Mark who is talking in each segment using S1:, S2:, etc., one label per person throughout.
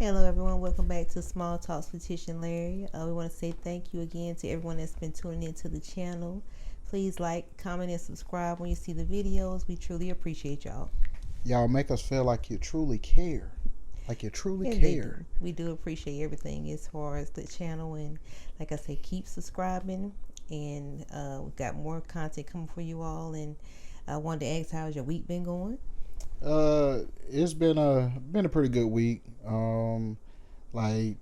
S1: Hello, everyone. Welcome back to Small Talks with Tish and Larry. We want to say thank you again to everyone that's been tuning into the channel. Please like, comment, and subscribe when you see the videos. We truly appreciate y'all.
S2: Y'all make us feel like you truly care. Like you truly
S1: And they do.
S2: care.
S1: We do appreciate everything as far as the channel. And like I said, keep subscribing. And we've got more content coming for you all. And I wanted to ask, how's your week been going?
S2: It's been a pretty good week. Like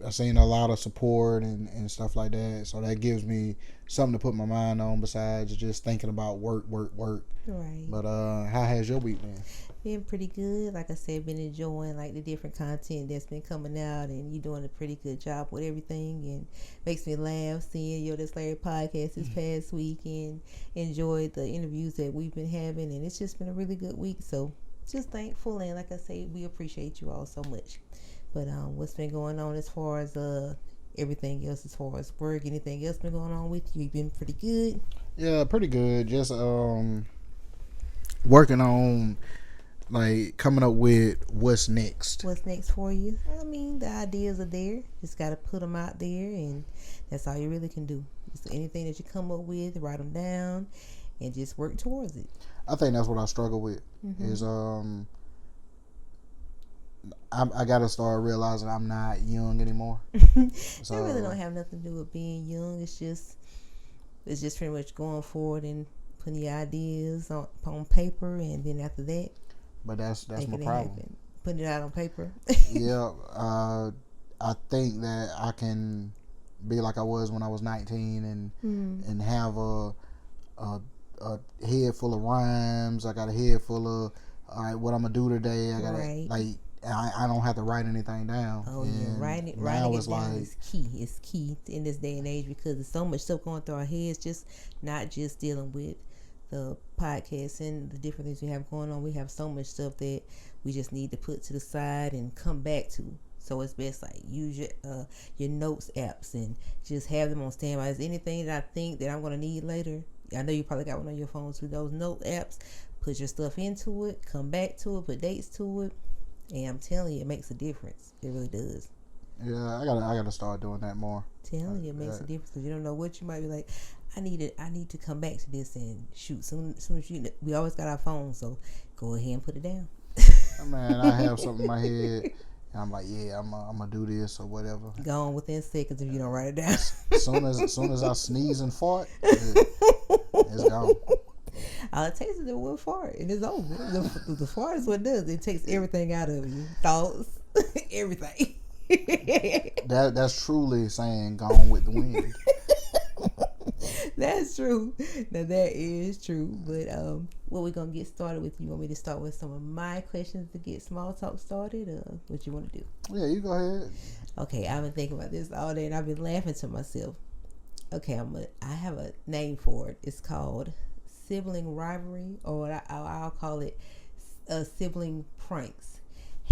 S2: I've seen a lot of support and stuff like that. So that gives me something to put my mind on besides just thinking about work.
S1: Right.
S2: But how has your week been?
S1: Been pretty good. Like I said, been enjoying like the different content that's been coming out, and you doing a pretty good job with everything, and makes me laugh seeing your This Larry podcast this past week, and enjoyed the interviews that we've been having, and it's just been a really good week. So just thankful, and like I say, we appreciate you all so much. But what's been going on as far as everything else, as far as work, anything else been going on with you? You've been pretty good.
S2: Yeah, pretty good. Just working on like coming up with what's next.
S1: What's next for you? I mean, the ideas are there. Just got to put them out there, and that's all you really can do. Just anything that you come up with, write them down, and just work towards it.
S2: I think that's what I struggle with. Is I gotta start realizing I'm not young anymore.
S1: It
S2: So
S1: really don't have nothing to do with being young. It's just pretty much going forward and putting your ideas on paper, and then after that,
S2: but that's my
S1: making it
S2: problem.
S1: happen. Putting it out on paper.
S2: Yeah, I think that I can be like I was when I was 19 and have a head full of rhymes. I got a head full of all right, what I'm gonna do today. I gotta
S1: Right.
S2: like I don't have to write anything down.
S1: Oh yeah,
S2: And
S1: writing it
S2: now
S1: down
S2: it's like
S1: is key. It's key in this day and age because there's so much stuff going through our heads. Just not just dealing with the podcast and the different things we have going on. We have so much stuff that we just need to put to the side and come back to. So it's best like use your notes apps and just have them on standby. Is anything that I think that I'm gonna need later? I know you probably got one on your phone too. Those note apps, put your stuff into it, come back to it, put dates to it, and I'm telling you, it makes a difference. It really does.
S2: yeah, I gotta start doing that more.
S1: Telling you, it makes a difference because you don't know what you might be like. I need to come back to this and shoot. Soon as we always got our phones, so go ahead and put it down.
S2: Man, I have something in my head, and I'm like, yeah, I'm gonna do this or whatever.
S1: Gone within seconds if you don't write it down.
S2: Soon as I sneeze and fart, it's gone.
S1: All it takes is a one fart, and it's over. The fart is what it does. It takes everything out of you, thoughts, everything.
S2: That's truly saying gone with the wind.
S1: That's true. Now that is true. But what we gonna get started with? You want me to start with some of my questions to get small talk started? What you want to do?
S2: Yeah, you go ahead.
S1: Okay, I've been thinking about this all day, and I've been laughing to myself. Okay, I have a name for it. It's called sibling rivalry, or I'll call it sibling pranks.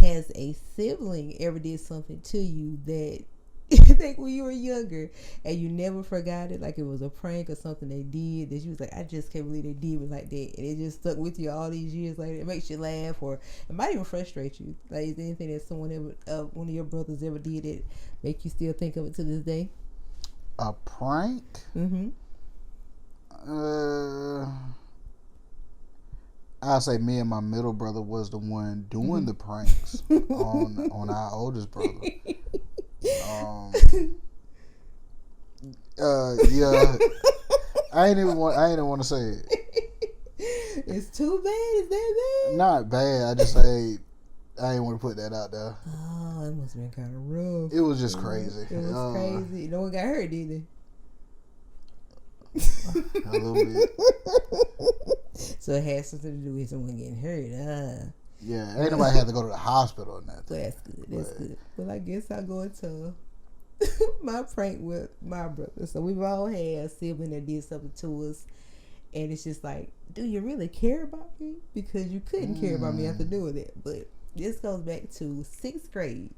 S1: Has a sibling ever did something to you that you think when you were younger and you never forgot it, like it was a prank or something they did that you was like, I just can't believe they did me like that, and it just stuck with you all these years later? It makes you laugh, or it might even frustrate you. Like, is there anything that someone ever, one of your brothers ever did that make you still think of it to this day?
S2: A prank?
S1: Mm-hmm.
S2: I'll say me and my middle brother was the one doing the pranks on our oldest brother. Yeah, I ain't even want to say it.
S1: It's too bad. Is that bad?
S2: Not bad. I just say I ain't want to put that out there.
S1: Oh, it must have been kind of rough.
S2: It was just crazy.
S1: It was crazy. No one got hurt, did they?
S2: A little bit.
S1: So it has something to do with someone getting hurt.
S2: Yeah, ain't nobody had to go to the hospital or nothing.
S1: Well, that's good. That's good. Well, I guess I'll go into my prank with my brother. So we've all had a sibling that did something to us, and it's just like, do you really care about me? Because you couldn't care about me after doing it. But this goes back to 6th grade.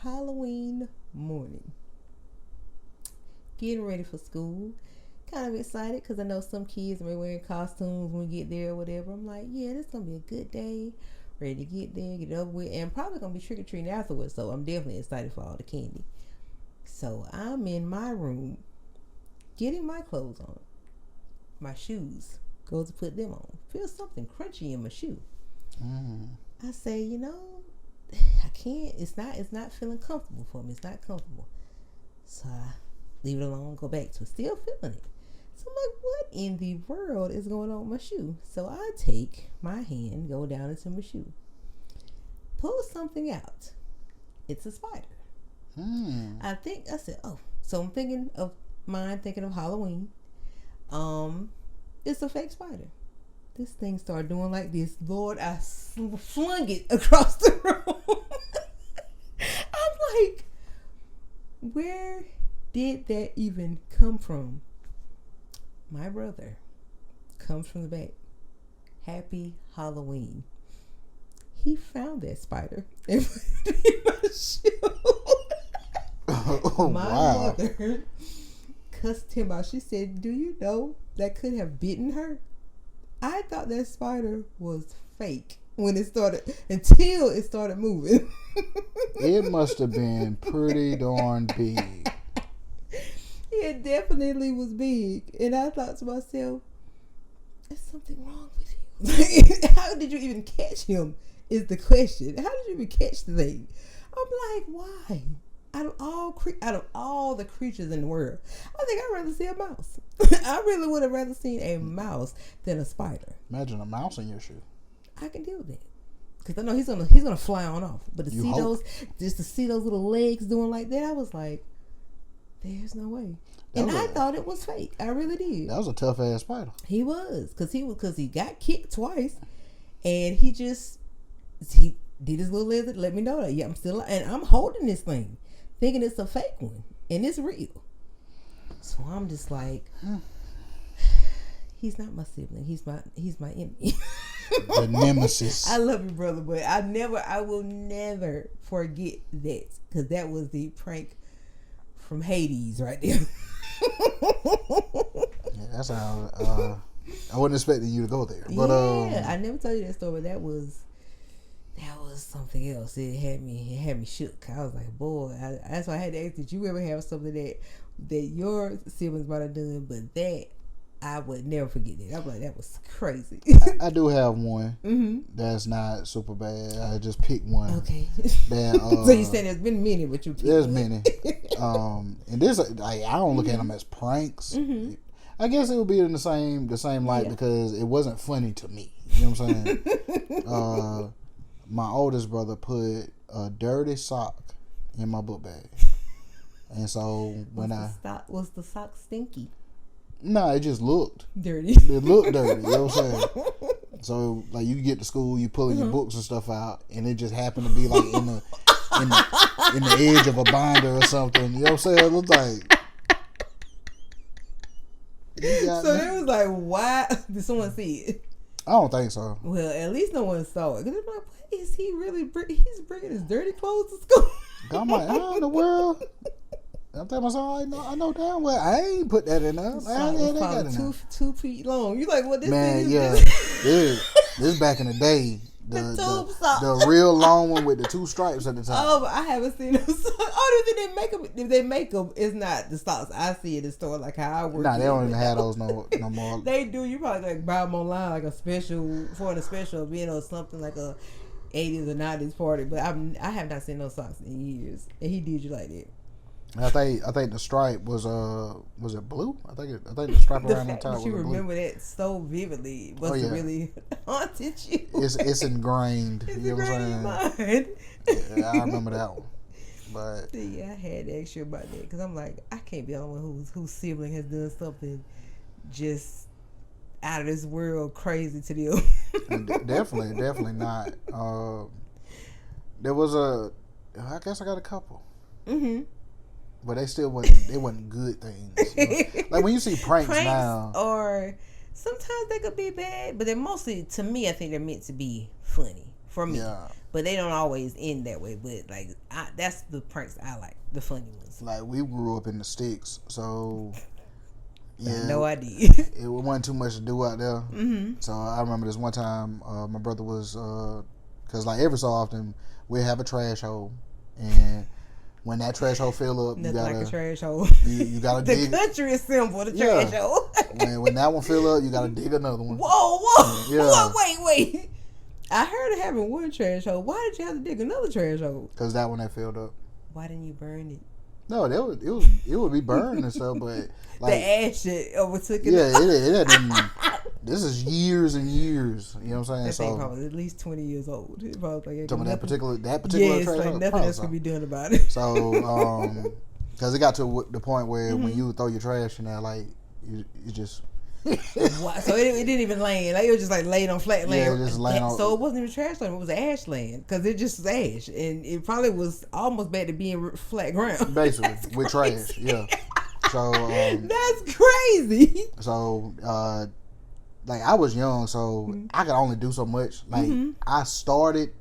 S1: Halloween morning. Getting ready for school. Kind of excited because I know some kids may wearing costumes when we get there or whatever. I'm like, yeah, this is going to be a good day. ready to get there, get it over with, and probably gonna be trick or treating afterwards. So I'm definitely excited for all the candy. So I'm in my room, getting my clothes on, my shoes. Go to put them on. Feel something crunchy in my shoe. I say, I can't. It's not feeling comfortable for me. It's not comfortable. So I leave it alone. Go back to it. Still feeling it. So I'm like, what in the world is going on with my shoe? So I take my hand, go down into my shoe, pull something out. It's a spider. I said, oh, so I'm thinking of Halloween. It's a fake spider. This thing started doing like this. Lord, I flung it across the room. I'm like, where did that even come from? My brother comes from the back. Happy Halloween. He found that spider and put it in my shoe. My mother cussed him out. She said, do you know that could have bitten her? I thought that spider was fake when it started, until it started moving.
S2: It must have been pretty darn big.
S1: It definitely was big. And I thought to myself, there's something wrong with you. How did you even catch him is the question. How did you even catch the thing? I'm like, why? Out of all the creatures in the world, I think I'd rather see a mouse. I really would have rather seen a mouse than a spider.
S2: Imagine a mouse in your shoe.
S1: I can deal with that. Because I know he's gonna fly on off. But to see those little legs doing like that, I was like, there's no way. I thought it was fake. I really did.
S2: That was a tough ass spider.
S1: He was, because he got kicked twice, and he did his little legs. Let me know that I'm still alive, and I'm holding this thing, thinking it's a fake one, and it's real. So I'm just like, he's not my sibling. He's my enemy.
S2: The nemesis.
S1: I love you, brother, but I will never forget that, because that was the prank from Hades right there.
S2: Yeah, that's how I wasn't expecting you to go there. But
S1: I never told you that story, but that was something else. It had me shook. I was like, boy, that's why I had to ask, did you ever have something that your siblings might have done, but that I would never forget it. I'm like, that was crazy.
S2: I do have one that's not super bad. I just picked one.
S1: Okay.
S2: That,
S1: so you said there's been many, but you picked
S2: there's
S1: one.
S2: many. And this, I don't look at them as pranks. I guess it would be in the same light, because it wasn't funny to me. You know what I'm saying? My oldest brother put a dirty sock in my book bag, and so
S1: was the sock stinky?
S2: No, it just looked
S1: dirty.
S2: It looked dirty. You know what I'm saying? So like, you get to school, you pulling your books and stuff out, and it just happened to be like in the edge of a binder or something. You know what I'm saying? It looked like.
S1: So it was like, why did someone see it?
S2: I don't think so.
S1: Well, at least no one saw it. Cause it's like, what is he really? He's bringing his dirty clothes to school.
S2: I'm like, how in the world? I'm telling myself, I know damn well I ain't put that in there.
S1: Probably 2 feet long. You like, what this
S2: man?
S1: Thing
S2: Yeah, this back in the day. The real long one with the 2 stripes at the top.
S1: Oh, but I haven't seen those. They make them. If they make them, it's not the socks I see in the store, like how I work.
S2: Nah, they don't even have those no more.
S1: They do. You probably like buy them online, like a special event or something, like a 80s or 90s party. But I have not seen those socks in years, and he did you like that.
S2: I think the stripe was it blue? I think the stripe around the top was blue.
S1: You remember that so vividly. Must have really haunted you.
S2: It's ingrained.
S1: It's
S2: you know what I'm saying? Yeah, I remember that one. But
S1: yeah, I had to ask you about that, because I'm like, I can't be the only one whose sibling has done something just out of this world crazy to them.
S2: definitely not. There was I guess I got a couple. But they still wasn't good things. You know? Like when you see pranks now,
S1: or sometimes they could be bad, but they're mostly, to me, I think they're meant to be funny for me. Yeah. But they don't always end that way. But like, that's the pranks I like, the funny ones.
S2: Like, we grew up in the sticks, so yeah,
S1: no idea.
S2: It wasn't too much to do out there. So I remember this one time, my brother was Because like every so often we have a trash hole, and when that trash hole fill up,
S1: nothing like a trash hole.
S2: You gotta
S1: the
S2: dig.
S1: The country is simple. The trash hole.
S2: when that one fill up, you gotta dig another one.
S1: Whoa.
S2: Yeah.
S1: Wait. I heard of having one trash hole. Why did you have to dig another trash hole?
S2: Because that one that filled up.
S1: Why didn't you burn it?
S2: No, it would be burned and stuff, but like
S1: the ash shit overtook it.
S2: Yeah, it didn't. This is years and years. You know what I'm saying?
S1: That thing probably at least 20 years old. It probably like
S2: that particular
S1: it's
S2: trash
S1: like nothing else can be done about it.
S2: So, because it got to the point where when you would throw your trash in there, like you just.
S1: So it didn't even land. Like it was just like laid on flat land.
S2: Yeah, just laying on.
S1: So it wasn't even trash land. It was ash land because it just was ash, and it probably was almost back to being flat ground.
S2: Basically, with trash. Yeah. So
S1: that's crazy.
S2: So like I was young, so I could only do so much. Like I started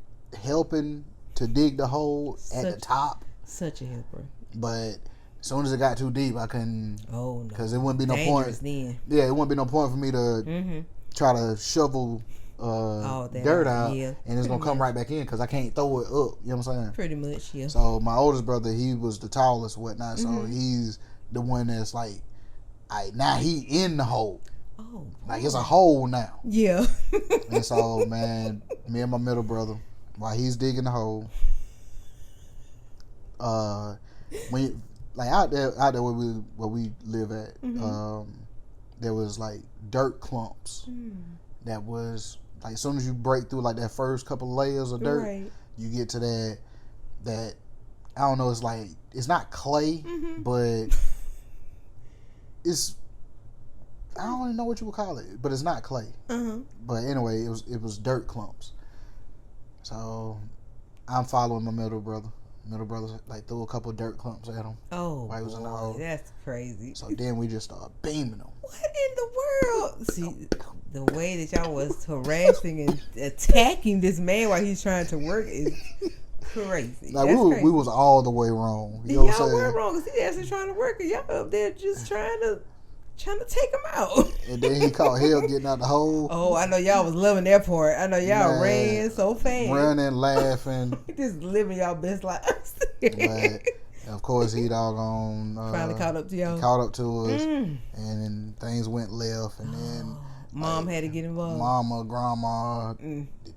S2: helping to dig the hole at the top.
S1: Such a helper.
S2: But as soon as it got too deep, I couldn't.
S1: Oh no!
S2: Because it wouldn't be no point.
S1: Then.
S2: Yeah, it wouldn't be no point for me to try to shovel dirt out, and it's gonna come right back in because I can't throw it up. You know what I'm saying?
S1: Pretty much, yeah.
S2: So my oldest brother, he was the tallest, whatnot. So he's the one that's like, now he in the hole.
S1: Oh,
S2: like it's a hole now.
S1: Yeah.
S2: And so, man, me and my middle brother, while he's digging the hole, when like out there where we live at, there was like dirt clumps that was like as soon as you break through like that first couple of layers of dirt, you get to that I don't know, it's like it's not clay, but it's I don't even know what you would call it, but it's not clay. But anyway, it was dirt clumps. So I'm following my middle brother. Middle brother like threw a couple of dirt clumps at him.
S1: Oh,
S2: while he was in the hole.
S1: That's crazy.
S2: So then we just started beaming him.
S1: What in the world? See, the way that y'all was harassing and attacking this man while he's trying to work is crazy.
S2: Like we was all the way wrong. You know what I'm saying?
S1: Y'all were wrong because he's actually trying to work and y'all up there just trying to take him out.
S2: And then he caught hell getting out the hole.
S1: Oh, I know y'all was loving that part. I know y'all ran so fast.
S2: Running, laughing.
S1: Just living y'all best lives.
S2: But of course he doggone
S1: finally caught up to y'all.
S2: Caught up to us. And then things went left and then
S1: Mom had to get involved.
S2: Mama, grandma,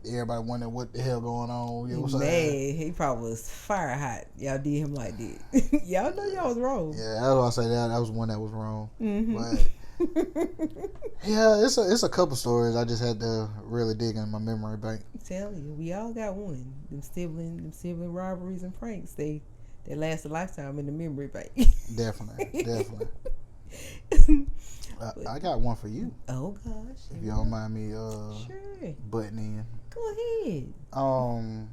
S2: everybody wondering what the hell going on. You know what I'm saying?
S1: He probably was fire hot. Y'all did him like that. Y'all know y'all was wrong.
S2: Yeah, that's why I say that was one that was wrong. But yeah, it's a couple stories I just had to really dig in my memory bank.
S1: I'm telling you, we all got one. Them sibling robberies and pranks, they last a lifetime in the memory bank.
S2: Definitely. I got one for you.
S1: Oh gosh!
S2: If you don't mind me,
S1: sure,
S2: butting in.
S1: Go ahead.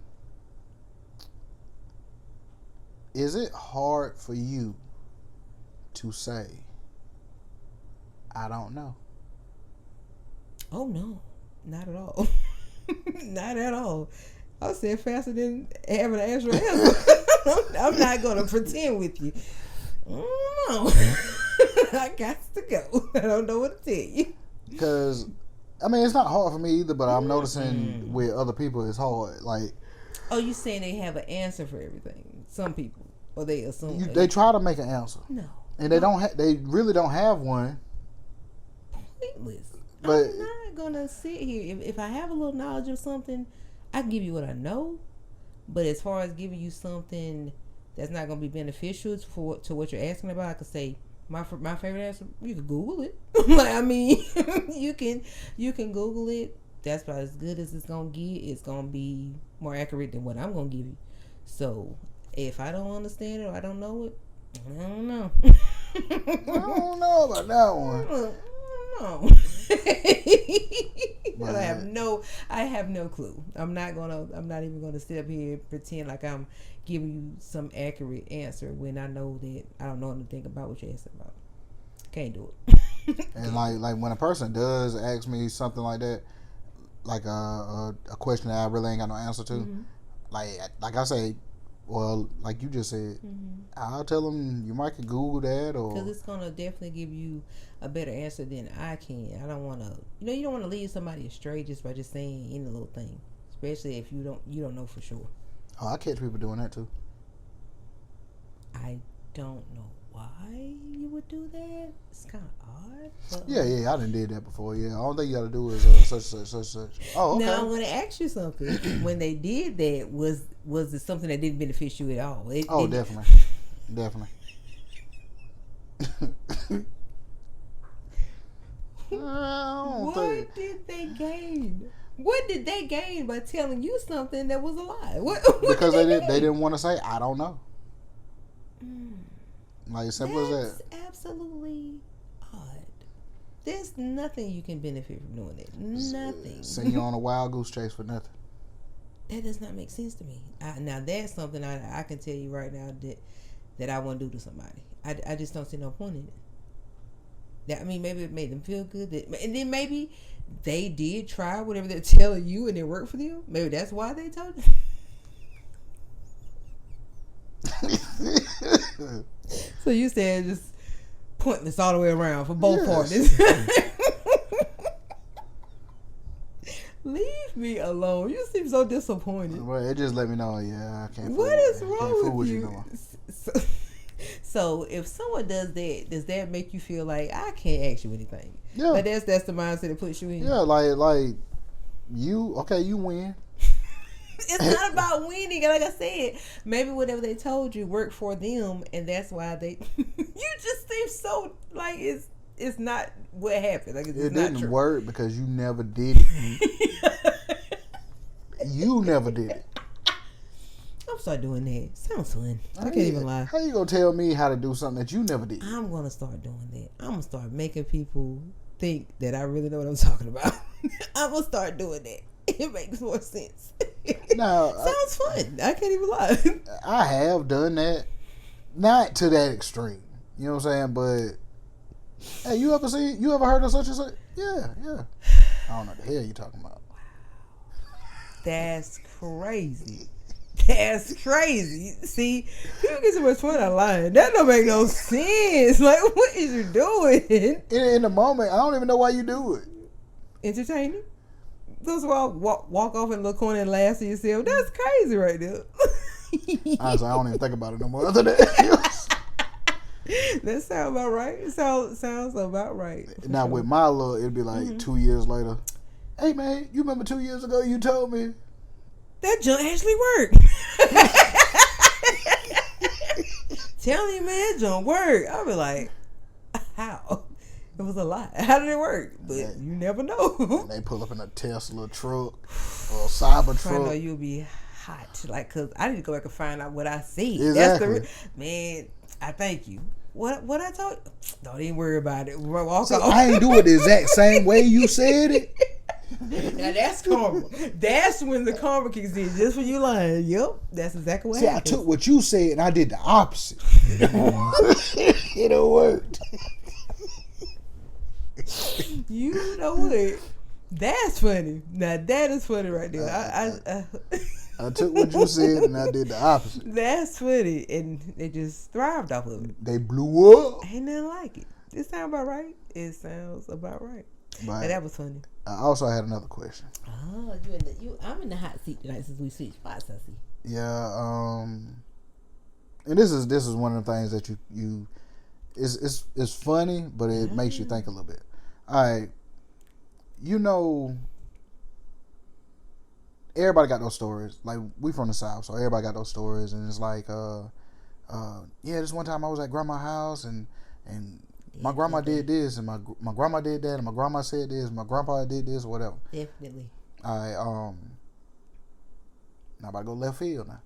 S2: Is it hard for you to say, I don't know?
S1: Oh no, not at all. Not at all. I'll say it faster than having an actual answer. I'm not gonna pretend with you. No. I got to go. I don't know what to tell you.
S2: Because, I mean, it's not hard for me either, but I'm noticing with other people it's hard. Like,
S1: oh, you saying they have an answer for everything? Some people, or they assume
S2: they try to make an answer.
S1: No,
S2: and they don't. They really don't have one.
S1: Listen,
S2: but
S1: I'm not gonna sit here. If I have a little knowledge of something, I can give you what I know. But as far as giving you something that's not gonna be beneficial to what you're asking about, I could say. My favorite answer, you can Google it. Like, I mean, you can Google it. That's about as good as it's gonna get. It's gonna be more accurate than what I'm gonna give you. So if I don't understand it or I don't know it, I don't know.
S2: I don't know about that one.
S1: I don't know. But I have no clue. I'm not even gonna sit up here and pretend like I'm giving you some accurate answer when I know that I don't know anything about what you're asking about. Can't do it.
S2: And like when a person does ask me something like that, like a question that I really ain't got no answer to, like I say, well, like you just said, I'll tell them you might could Google that, or
S1: because it's gonna definitely give you a better answer than I can. I don't want to, you don't want to lead somebody astray just by just saying any little thing, especially if you don't know for sure.
S2: Oh, I catch people doing that too.
S1: I don't know why you would do that. It's kind of odd. But,
S2: Yeah, I done did that before. Yeah, all thing you got to do is such. Oh, okay.
S1: Now I'm going to ask you something. When they did that, was it something that didn't benefit you at all?
S2: Definitely.
S1: What did they gain? What did they gain by telling you something that was a lie? What
S2: because they didn't want to say I don't know. Like simple as that.
S1: That's absolutely odd. There's nothing you can benefit from doing it. Nothing.
S2: Send you on a wild goose chase for nothing.
S1: That does not make sense to me. Now that's something I can tell you right now that I won't do to somebody. I just don't see no point in it. Maybe it made them feel good, and then maybe they did try whatever they're telling you, and it worked for them. Maybe that's why they told you. So you said just pointless all the way around for both parties. Leave me alone. You seem so disappointed.
S2: Well, it just let me know. Yeah, I can't.
S1: What is wrong with you?
S2: No
S1: so if someone does that make you feel like I can't ask you anything?
S2: Yeah,
S1: but that's the mindset it puts you in.
S2: Yeah, like you win.
S1: It's not about winning. Like I said, maybe whatever they told you worked for them, and that's why they. You just seem so like it's not what happened. Like it
S2: didn't work because you never did it. You never did it.
S1: I'm start doing that. Sounds fun. I can't even lie.
S2: How you gonna tell me how to do something that you never did?
S1: I'm gonna start doing that. I'm gonna start making people think that I really know what I'm talking about. I'm gonna start doing that. It makes more sense.
S2: Now,
S1: sounds fun. I can't even lie.
S2: I have done that, not to that extreme. You know what I'm saying? But hey, you ever heard of such and such? Yeah. I don't know what the hell you talking about.
S1: Wow, that's crazy. That's crazy. See, people get so much fun out lying. That don't make no sense. Like, what is you doing?
S2: In the moment, I don't even know why you do it.
S1: Entertaining. Those walk off in a little corner and laugh to yourself. That's crazy right there.
S2: Honestly, I don't even think about it no more. Other than that
S1: sounds about right. It sounds about right.
S2: Now with my little, it'd be like 2 years later. Hey man, you remember 2 years ago you told me
S1: that junk actually worked. Tell me, man, junk worked. I'll be like, how? It was a lie. How did it work? But you never know.
S2: They pull up in a Tesla truck or a Cyber truck.
S1: I know you'll be hot. Like, cause I need to go back and find out what I see.
S2: Exactly.
S1: Man, I thank you. What I told you? Don't even worry about it. Walk off.
S2: I ain't do it the exact same way you said it.
S1: Now that's karma. That's when the karma kicks in. Just for you lying. Yep. That's exactly what happened.
S2: I took what you said and I did the opposite. It don't work.
S1: You know what? That's funny. Now that is funny right there.
S2: I took what you said and I did the opposite.
S1: That's funny, and they just thrived off of it.
S2: They blew up.
S1: Ain't nothing like it. It sounds about right. It sounds about right. But that was funny.
S2: I also had another question.
S1: Oh, I'm in the hot seat tonight since we switched spots. I see.
S2: Yeah. And this is one of the things that you it's funny, but it makes you think a little bit. All right. You know, everybody got those stories. Like, we from the South, so everybody got those stories. And it's like, this one time I was at grandma's house and my grandma did this, and my grandma did that, and my grandma said this, and my grandpa did this, whatever.
S1: Definitely.
S2: All right. Now about to go left field now.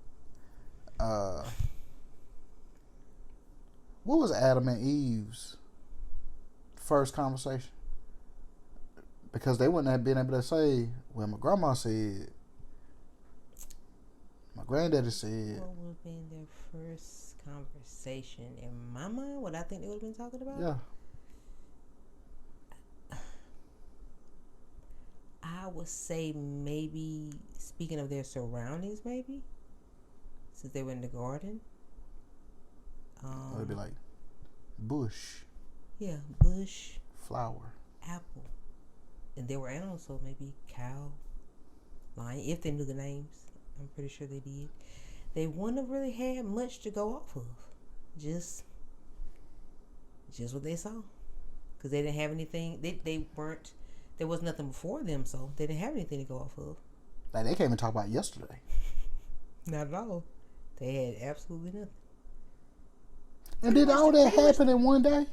S2: What was Adam and Eve's first conversation? Because they wouldn't have been able to say, well, my grandma said, my granddaddy said.
S1: What would have been their first conversation? In my mind, what I think they would have been talking about?
S2: Yeah.
S1: I would say maybe, speaking of their surroundings, maybe, since they were in the garden.
S2: It would be like bush.
S1: Yeah, bush.
S2: Flower.
S1: Apple. And there were animals, so maybe cow, lying. If they knew the names, I'm pretty sure they did. They wouldn't have really had much to go off of. Just what they saw, because they didn't have anything. They weren't. There was nothing before them, so they didn't have anything to go off of.
S2: Like, they can't even talk about yesterday.
S1: Not at all. They had absolutely nothing.
S2: And did all that happen in one day?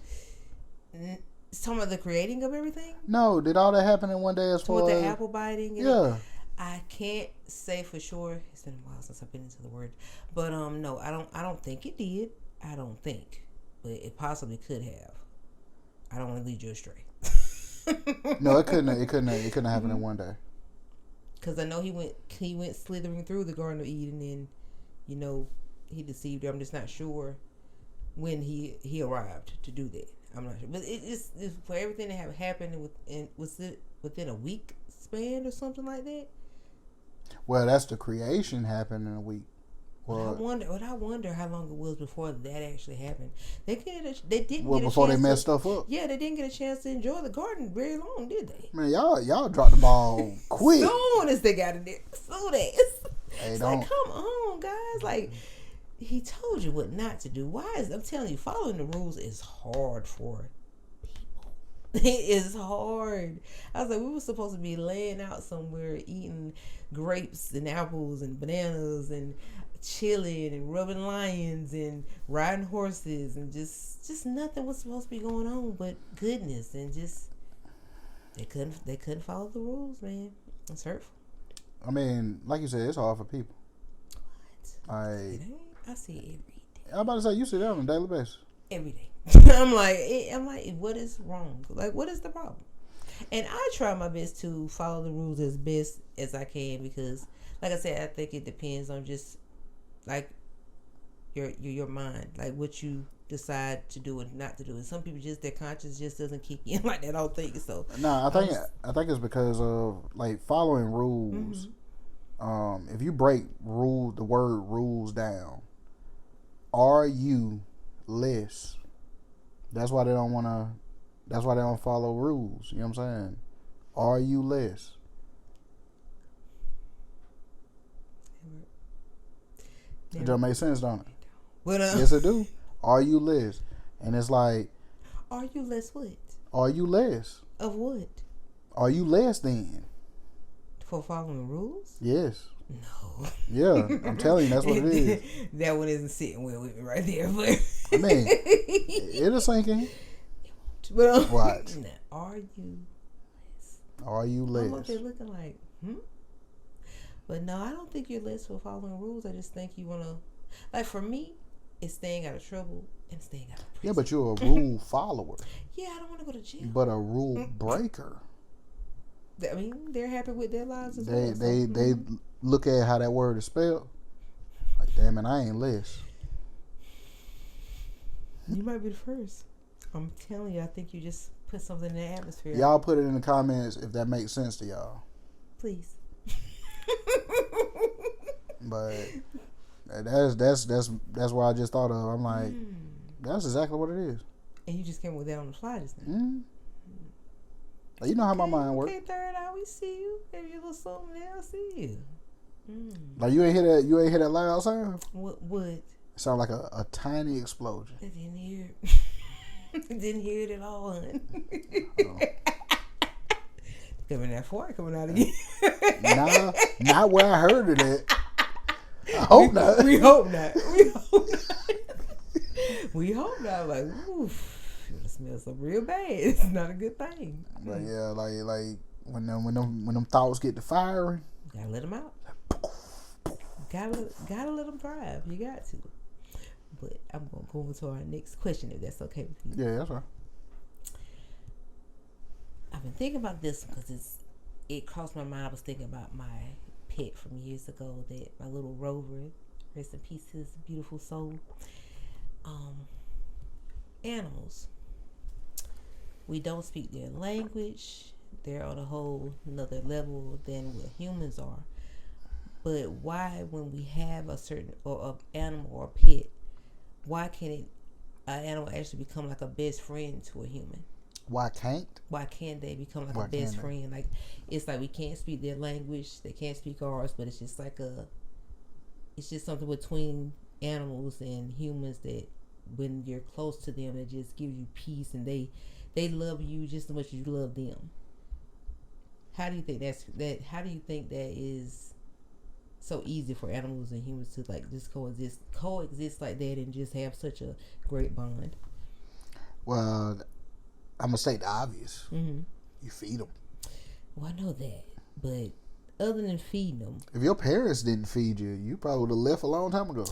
S1: Talking about the creating of everything?
S2: No, did all that happen in one day as far
S1: With
S2: as
S1: the apple biting?
S2: Yeah.
S1: I can't say for sure. It's been a while since I've been into the word, but no, I don't think it did. I don't think, but it possibly could have. I don't want to lead you astray.
S2: No, it couldn't happen in one day.
S1: Because I know he went slithering through the Garden of Eden, and he deceived her. I'm just not sure when he arrived to do that. I'm not sure, but it's for everything to have happened was it within a week span or something like that?
S2: Well, that's the creation happened in a week.
S1: Well, I wonder how long it was before that actually happened. They didn't.
S2: Well, before they messed stuff up.
S1: Yeah, they didn't get a chance to enjoy the garden very long, did they?
S2: Man, y'all dropped the ball quick.
S1: Soon as they got in there, soon as.
S2: Hey,
S1: it's
S2: don't.
S1: like, come on, guys! Like, he told you what not to do. I'm telling you, following the rules is hard for people. It is hard. I was like, we were supposed to be laying out somewhere, eating grapes and apples and bananas and chilling and rubbing lions and riding horses, and just nothing was supposed to be going on but goodness, and just they couldn't follow the rules, man. It's hurtful.
S2: I mean, like you said, it's hard for people.
S1: What? I see it every day.
S2: I'm about to say, you see that on a daily basis.
S1: Every day. I'm like, what is wrong? Like, what is the problem? And I try my best to follow the rules as best as I can, because, like I said, I think it depends on just like your mind, like what you decide to do and not to do. And some people just, their conscience just doesn't kick in like that. I don't think so.
S2: No, I think it's because of like following rules. If you break the word rules down, are you less? That's why they don't want to. That's why they don't follow rules. You know what I'm saying? Are you less? It don't make sense, don't it?
S1: But,
S2: yes, it do. Are you less? And it's like,
S1: are you less what?
S2: Are you less?
S1: Of what?
S2: Are you less then?
S1: For following rules?
S2: Yes.
S1: No.
S2: Yeah, I'm telling you, that's what it is.
S1: That one isn't sitting well with me right there. But
S2: I mean, it'll sink in.
S1: But
S2: what?
S1: Are you less?
S2: Are you less?
S1: I'm up there looking like, But no, I don't think you're less for following rules. I just think you want to, like, for me, it's staying out of trouble and staying out of prison.
S2: Yeah, but you're a rule follower.
S1: Yeah, I don't want to go to jail.
S2: But a rule breaker.
S1: I mean, they're happy with their lives as
S2: well.
S1: So.
S2: They look at how that word is spelled. Like, damn it, I ain't less.
S1: You might be the first. I'm telling you, I think you just put something in the atmosphere.
S2: Y'all put it in the comments if that makes sense to y'all.
S1: Please.
S2: But that's what I just thought of. I'm like, that's exactly what it is.
S1: And you just came with that on the fly just now.
S2: Like, you know how my mind works.
S1: Okay, third eye, we see you. Maybe a little something else, see you.
S2: Like, you ain't hear that loud sound?
S1: What?
S2: It sounded like a tiny explosion.
S1: I didn't hear it. I didn't hear it at all, hon. Coming that far, coming out again.
S2: Nah, not where I heard it at. I hope not.
S1: We hope not. We hope not. Like, oof, it smells so real bad. It's not a good thing.
S2: But yeah, like when them thoughts get to firing,
S1: gotta let them out. Gotta let them thrive. You got to. But I'm gonna go over to our next question, if that's okay with you.
S2: Yeah, that's right.
S1: I've been thinking about this because it crossed my mind. I was thinking about my pet from years ago, that my little Rover, rest in peace, his beautiful soul. Animals, we don't speak their language. They're on a whole another level than what humans are. But why, when we have a certain or a animal or a pet, why can't an animal actually become like a best friend to a human?
S2: Why can't?
S1: Why can't they become like
S2: Why
S1: a best
S2: can't they?
S1: friend? Like it's like we can't speak their language, they can't speak ours, but it's just like it's just something between animals and humans that when you're close to them, it just gives you peace, and they love you just as much as you love them. How do you think How do you think that is so easy for animals and humans to like just coexist like that and just have such a great bond?
S2: Well, I'm gonna state the obvious.
S1: Mm-hmm.
S2: You feed them.
S1: Well, I know that, but other than feeding them,
S2: if your parents didn't feed you, you probably would have left a long time ago.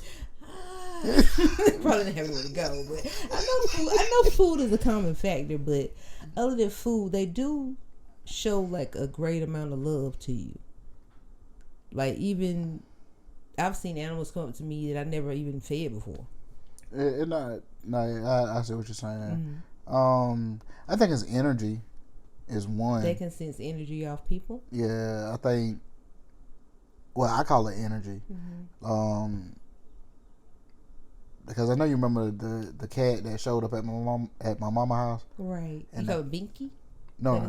S1: Probably didn't have anywhere to go, but I know food is a common factor, but other than food, they do show like a great amount of love to you. Like even I've seen animals come up to me that I never even fed before.
S2: I see what you're saying. Mm-hmm. I think it's energy is one.
S1: They can sense energy off people.
S2: Yeah, I think. Well, I call it energy.
S1: Mm-hmm.
S2: Because I know you remember the cat that showed up at my mama's house.
S1: Right. You call it Binky?
S2: No,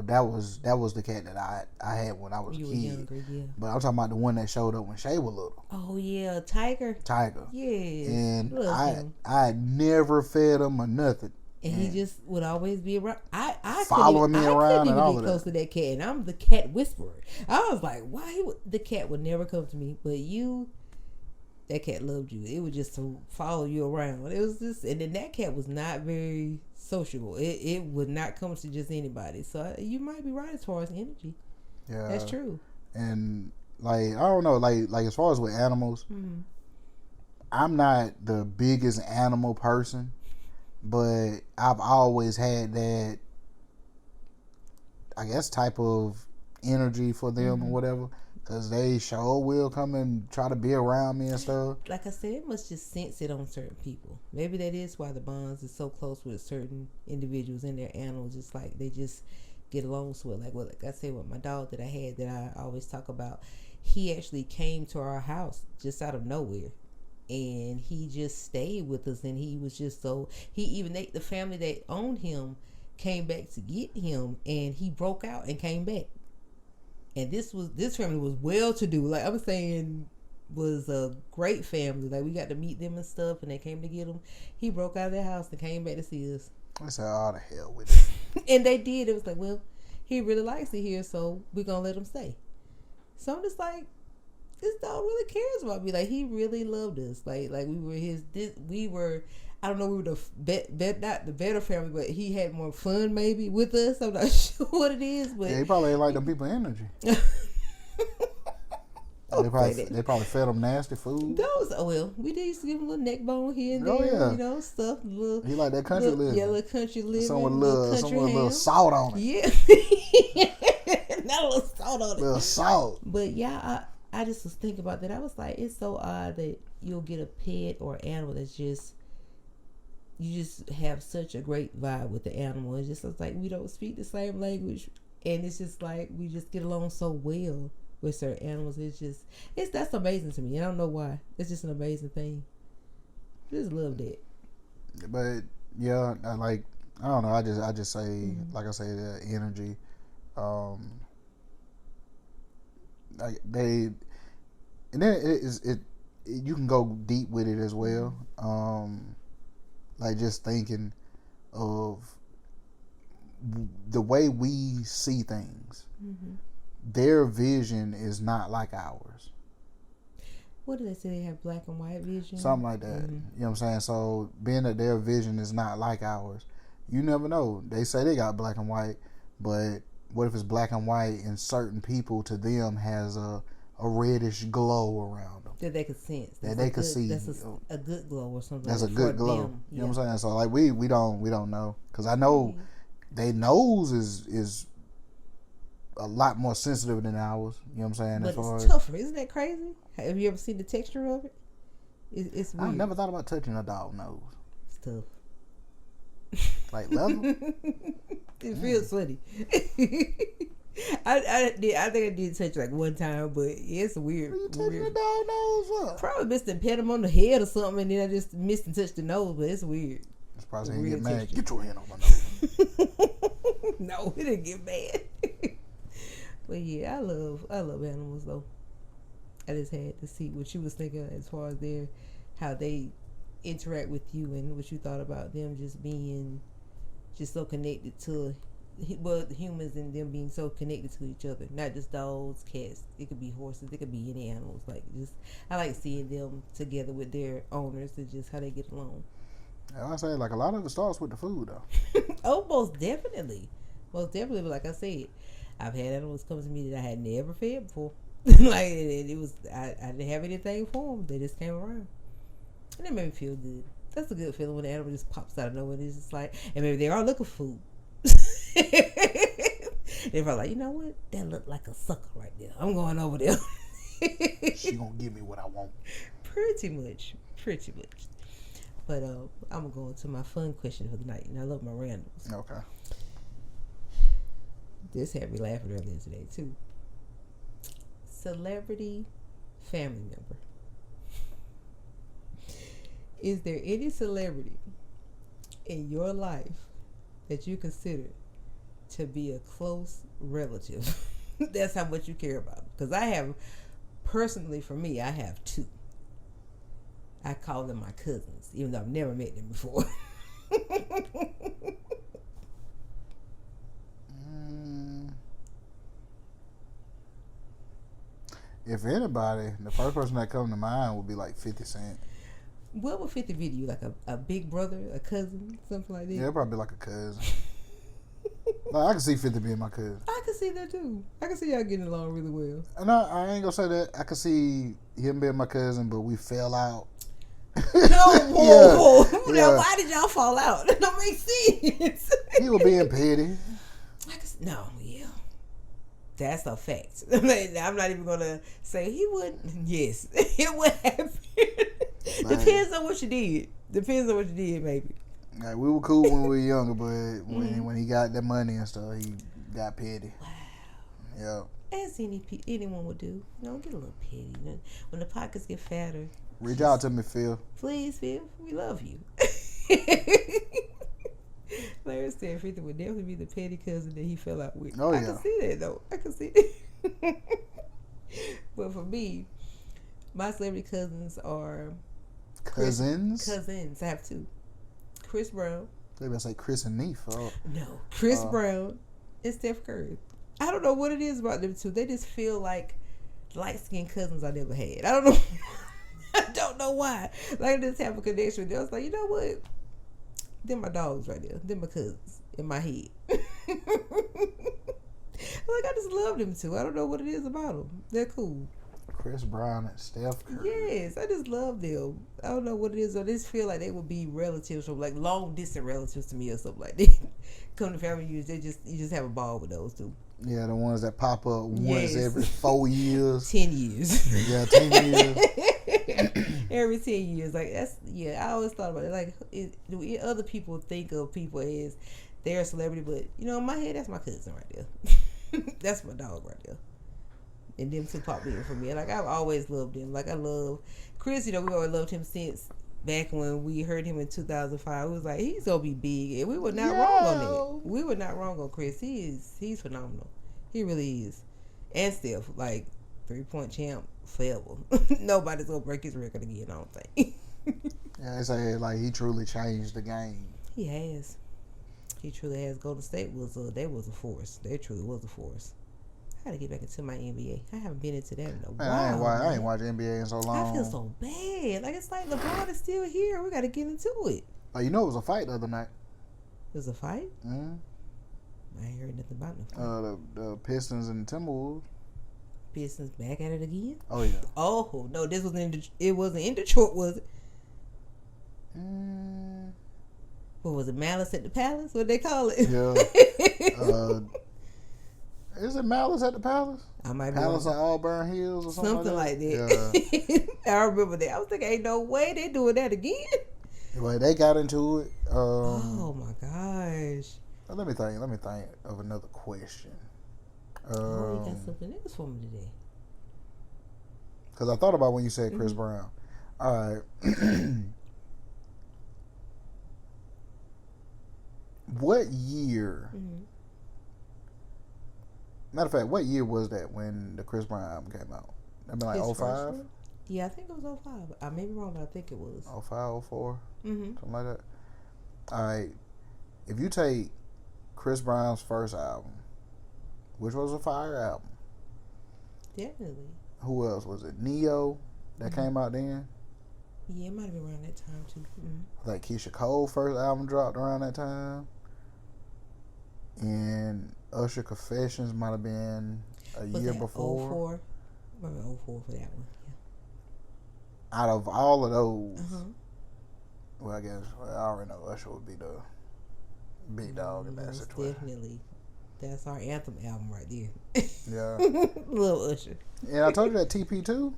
S2: that was the cat that I had when I was a kid.
S1: Younger, yeah.
S2: But I'm talking about the one that showed up when Shay was little.
S1: Oh yeah, Tiger.
S2: Yeah. And I never fed him or nothing.
S1: And he just would always be around. I
S2: following me around and all of that.
S1: Close to that cat, and I'm the cat whisperer. I was like, why the cat would never come to me, but you. That cat loved you. It was just to follow you around. It was just, and then that cat was not very sociable. It would not come to just anybody. So you might be right as far as energy. Yeah, that's true.
S2: And like I don't know, like as far as with animals, I'm not the biggest animal person, but I've always had that, I guess, type of energy for them or whatever. Because they sure will come and try to be around me and stuff.
S1: Like I said, it must just sense it on certain people. Maybe that is why the bonds is so close with certain individuals and their animals. It's like they just get along so well. Like I said, with my dog that I had that I always talk about, he actually came to our house just out of nowhere. And he just stayed with us. And he was just so... the family that owned him came back to get him. And he broke out and came back. And this family was well to do. Like I'm saying, was a great family. Like we got to meet them and stuff, and they came to get him. He broke out of their house and came back to see us.
S2: I said, "Oh, the hell with it."
S1: And they did. It was like, well, he really likes it here, so we're gonna let him stay. So I'm just like, this dog really cares about me. Like he really loved us. Like we were his. We were. I don't know. We were not the better family, but he had more fun maybe with us. I'm not sure what it is, but
S2: he probably ain't like them people energy. They probably fed him nasty food.
S1: We did used to give him a little neck bone here and there, you know, stuff.
S2: He like that country living.
S1: Yeah, little country living.
S2: Some with a little salt on it.
S1: Yeah, not a little salt on it.
S2: Little salt.
S1: But yeah, I just was thinking about that. I was like, it's so odd that you'll get a pet or animal that's just. You just have such a great vibe with the animal. It's just like we don't speak the same language, and it's just like we just get along so well with certain animals. That's amazing to me. I don't know why. It's just an amazing thing. I just love that.
S2: But yeah, I don't know. I just say like I say the energy. Like they, and then you can go deep with it as well. Like just thinking of the way we see things. Their vision is not like ours.
S1: What do they say? They have black and white vision?
S2: Something like that. You know what I'm saying? So being that their vision is not like ours, you never know. They say they got black and white, but what if it's black and white and certain people to them has a reddish glow around them?
S1: That they could sense.
S2: That they could see.
S1: That's a good glow or something.
S2: That's a good glow.
S1: Them.
S2: You know what I'm saying? So like we don't know. Because I know their nose is a lot more sensitive than ours. You know what I'm saying?
S1: But it's tougher. Isn't that crazy? Have you ever seen the texture of it? It's weird.
S2: I've never thought about touching a dog nose.
S1: It's tough.
S2: Like leather?
S1: It feels funny. I think I did touch like one time, but it's weird.
S2: What are you touching a dog nose for?
S1: Probably missed and pet him on the head or something, and then I just missed and touched the nose, but it's weird.
S2: It's probably saying get mad. Get your hand on my nose.
S1: No, it didn't get bad. But yeah, I love animals though. I just had to see what you was thinking as far as how they interact with you and what you thought about them just being just so connected to humans and them being so connected to each other, not just dogs, cats. It could be horses, it could be any animals. Like just I like seeing them together with their owners and just how they get along.
S2: I say like a lot of it starts with the food though.
S1: Oh, most definitely. Most definitely, but like I said, I've had animals come to me that I had never fed before. Like it was, I didn't have anything for them. They just came around, and it made me feel good. That's a good feeling when the animal just pops out of nowhere. And it's just like, and maybe they are looking for food. They're probably like, you know what? That looked like a sucker right there. I'm going over there.
S2: She gonna give me what I want.
S1: Pretty much. But I'm gonna go into my fun question for the night, and I love my randoms.
S2: Okay.
S1: This had me laughing earlier today too. Celebrity family member. Is there any celebrity in your life that you consider to be a close relative? That's how much you care about them. Because I have, personally for me, I have two. I call them my cousins, even though I've never met them before.
S2: If anybody, the first person that comes to mind would be like 50 Cent.
S1: What would 50 be to you? Like a big brother, a cousin, something like that?
S2: Yeah, probably like a cousin. Like, I can see 50 being my cousin.
S1: I can see that too. I can see y'all getting along really well.
S2: And I ain't gonna say that. I can see him being my cousin, but we fell out.
S1: No, whoa.
S2: Yeah.
S1: Now, why did y'all fall out? That don't make sense.
S2: He was being petty.
S1: No, yeah. That's a fact. I'm not even gonna say he wouldn't. Yes, it would happen. Depends on what you did. Maybe.
S2: Like, we were cool when we were younger, but when he got that money and stuff, he got petty.
S1: Wow.
S2: Yeah.
S1: As anyone would do. Get a little petty. When the pockets get fatter.
S2: Reach out to me, Phil.
S1: Please, Phil. We love you. Larry said 50 would definitely be the petty cousin that he fell out with.
S2: Oh, yeah.
S1: I can see that, though. But for me, my celebrity cousins are...
S2: Cousins?
S1: I have two. Chris Brown.
S2: They better say Chris and Neef. Oh.
S1: No. Chris Brown and Steph Curry. I don't know what it is about them two. They just feel like light-skinned cousins I never had. I don't know. I don't know why. Like, I just have a connection with them. I was like, you know what? They're my dogs right there. They're my cousins in my head. I just love them two. I don't know what it is about them. They're cool.
S2: Chris Brown and Steph Curry.
S1: Yes, I just love them. I don't know what it is. I just feel like they would be relatives, or like long distance relatives to me, or something like that. Come to family reunions, you just have a ball with those two.
S2: Yeah, the ones that pop up once every 4 years.
S1: 10 years.
S2: Yeah, 10 years.
S1: Every 10 years. Like, that's, I always thought about it. Like, do other people think of people as they're a celebrity, but, in my head, that's my cousin right there. That's my dog right there. And them two popped in for me. Like, I've always loved him. Like, I love Chris. We always loved him since back when we heard him in 2005. We was like, he's gonna be big, and we were not wrong on that. We were not wrong on Chris. He's phenomenal. He really is. And Steph, like 3-point champ forever. Nobody's gonna break his record again, I don't think.
S2: Yeah, they say like he truly changed the game.
S1: He has. He truly has. Golden State was a force. They truly was a force. I gotta get back into my NBA. I haven't been into that in a while.
S2: I ain't watched NBA in so long.
S1: I feel so bad. Like, it's like LeBron is still here. We gotta get into it.
S2: Like, it was a fight the other night.
S1: It was a fight?
S2: Mm-hmm.
S1: I ain't heard nothing about no fight.
S2: The Pistons and the Timberwolves.
S1: Pistons back at it again?
S2: Oh, yeah.
S1: Oh, no, this was it wasn't in Detroit, was it? What was it, Malice at the Palace? What they call it?
S2: Yeah. Is it Malice at the Palace?
S1: I might be
S2: Palace of Auburn Hills or something
S1: like that. Yeah. I remember that. I was thinking, ain't no way they doing that again.
S2: Well, they got into it.
S1: Oh my gosh.
S2: Let me think of another question.
S1: You got something else for me today.
S2: Because I thought about when you said Chris Brown. All right. What year Matter of fact, what year was that when the Chris Brown album came out? That been like
S1: His
S2: 05?
S1: Yeah, I think it was 05. I may be wrong, but I think it was.
S2: 05, 04?
S1: Mm-hmm.
S2: Something like that. All right. If you take Chris Brown's first album, which was a fire album.
S1: Definitely.
S2: Who else was it? Neo that came out then.
S1: Yeah, it might have been around that time too. Mm-hmm.
S2: Like Keisha Cole's first album dropped around that time, and Usher Confessions might have been a
S1: Was
S2: year
S1: that
S2: before.
S1: 04? Maybe 04 for that one. Yeah.
S2: Out of all of those,
S1: Uh-huh.
S2: well, I guess I already know Usher would be the big dog in that
S1: Most
S2: situation.
S1: definitely. That's our anthem album right there.
S2: Yeah.
S1: Little Usher.
S2: And I told you that TP2.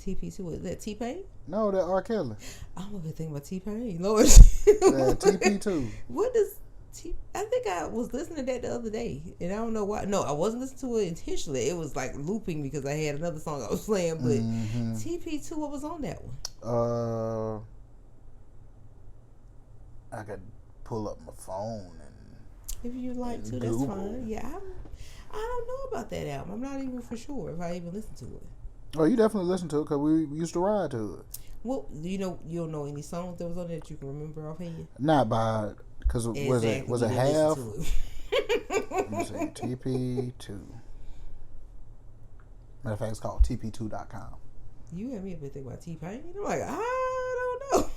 S1: TP2, was that T-Pain?
S2: No, that R. Kelly.
S1: I'm over thinking about T-Pain. Lord.
S2: That TP2.
S1: What does I think I was listening to that the other day, and I don't know why. No, I wasn't listening to it intentionally. It was like looping because I had another song I was playing. But TP2, what was on that one?
S2: I could pull up my phone and
S1: If you like to,
S2: Google.
S1: that's fine. Yeah, I don't know about that album. I'm not even for sure if I even listened to it.
S2: Oh, you definitely listened to it because we used to ride to it.
S1: Well, you don't know any songs that was on there that you can remember offhand?
S2: Not by because
S1: Exactly.
S2: was it half? Let me see.
S1: It.
S2: TP2. Matter of fact, it's called TP2.com.
S1: You had me a bit think about T-Pain. I'm like, I don't know.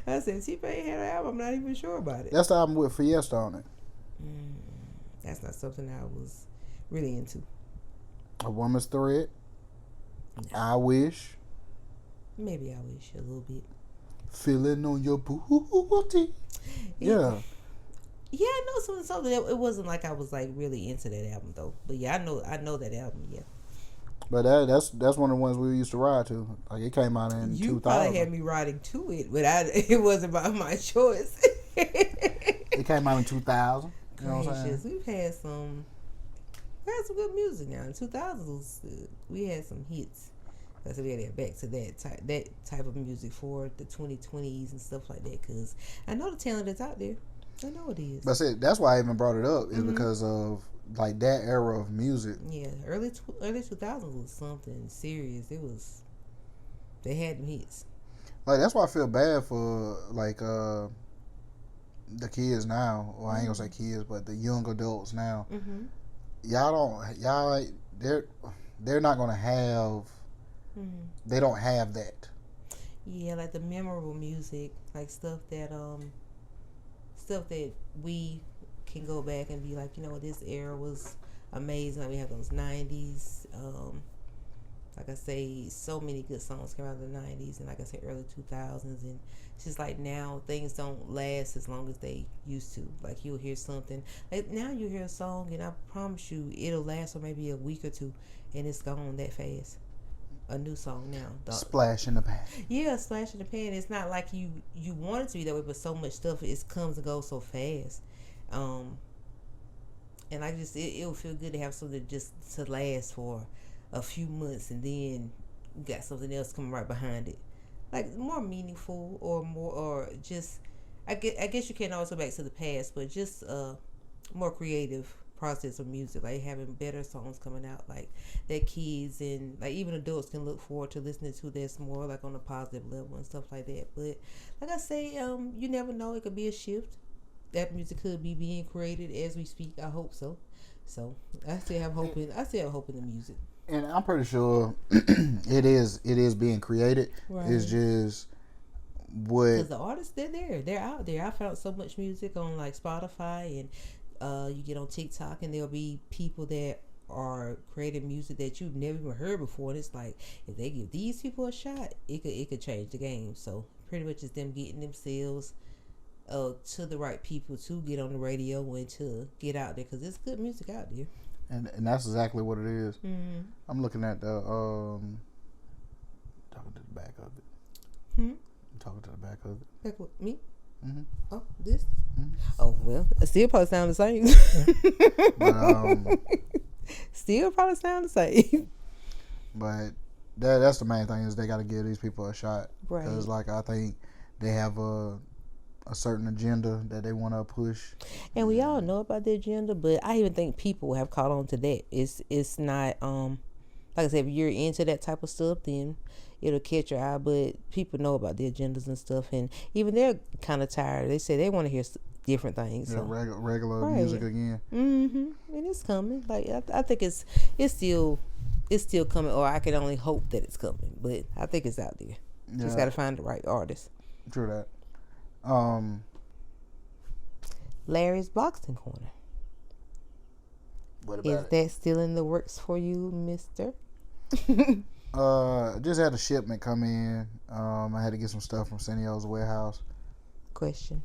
S1: I said T-Pain had an album. I'm not even sure about it.
S2: That's the album with Fiesta on it.
S1: That's not something I was really into.
S2: A Woman's Thread.
S1: No.
S2: I Wish.
S1: Maybe I wish a little bit.
S2: Feeling on your booty. Yeah.
S1: Yeah, I know something. It wasn't like I was like really into that album though. But yeah, I know that album. Yeah.
S2: But that's one of the ones we used to ride to. Like it came out in 2000.
S1: You probably had me riding to it, but it wasn't by my choice.
S2: It came out in 2000. You know what I'm saying?
S1: We had some good music now. In 2000s, we had some hits. That's we gotta get back to that type of music for the 2020s and stuff like that. Cause I know the talent is out there. I know it is.
S2: But see, that's why I even brought it up is because of like that era of music.
S1: Yeah, early 2000s was something serious. They had them hits.
S2: Like that's why I feel bad for like the kids now. Well, I ain't gonna say kids, but the young adults now. They're not gonna have. They don't have that.
S1: Yeah, like the memorable music, like stuff that we can go back and be like, you know, this era was amazing. Like we have those 90s. Like I say, so many good songs came out of the 90s and like I said, early 2000s. And it's just like now things don't last as long as they used to. Like you'll hear something. Like now you hear a song and I promise you it'll last for maybe a week or two and it's gone that fast. A new song now.
S2: Splash in the pan.
S1: Yeah, splash in the pan. It's not like you want it to be that way, but so much stuff it comes and goes so fast. And I just it'll feel good to have something just to last for a few months, and then you got something else coming right behind it, like more meaningful or more or just. I guess you can't always go back to the past, but just more creative process of music, like having better songs coming out like that kids and like even adults can look forward to listening to that's more like on a positive level and stuff like that. But like I say, you never know, it could be a shift. That music could be being created as we speak. I hope so. So I still have hope in the music.
S2: And I'm pretty sure it is being created.
S1: Right.
S2: It's just what
S1: because the artists they're out there. I found so much music on like Spotify and you get on TikTok and there'll be people that are creating music that you've never even heard before. And it's like if they give these people a shot, it could change the game. So pretty much it's them getting themselves to the right people to get on the radio and to get out there because there's good music out there.
S2: And that's exactly what it is.
S1: Mm-hmm.
S2: I'm looking at the talking to the back of it.
S1: Hmm?
S2: I'm talking to the back of it.
S1: Back with me?
S2: Mm-hmm.
S1: Oh, this?
S2: Mm-hmm.
S1: Oh, well, it still probably sound the same.
S2: But,
S1: still probably sound the same.
S2: but that's the main thing is they got to give these people a shot.
S1: Right.
S2: Because like I think they have a certain agenda that they want to push.
S1: And we all know about the agenda, but I even think people have caught on to that. It's not like I said, if you're into that type of stuff, then it'll catch your eye. But people know about the agendas and stuff, and even they're kind of tired. They say they want to hear different things.
S2: Yeah,
S1: So.
S2: regular
S1: Right.
S2: music again.
S1: And it's coming. Like I think it's still coming, or I can only hope that it's coming. But I think it's out there.
S2: Yeah.
S1: Just got to find the right artist.
S2: True that.
S1: Larry's Boxing Corner.
S2: What about
S1: Is that still in the works for you, Mister?
S2: Just had a shipment come in. I had to get some stuff from Senio's warehouse.
S1: Question.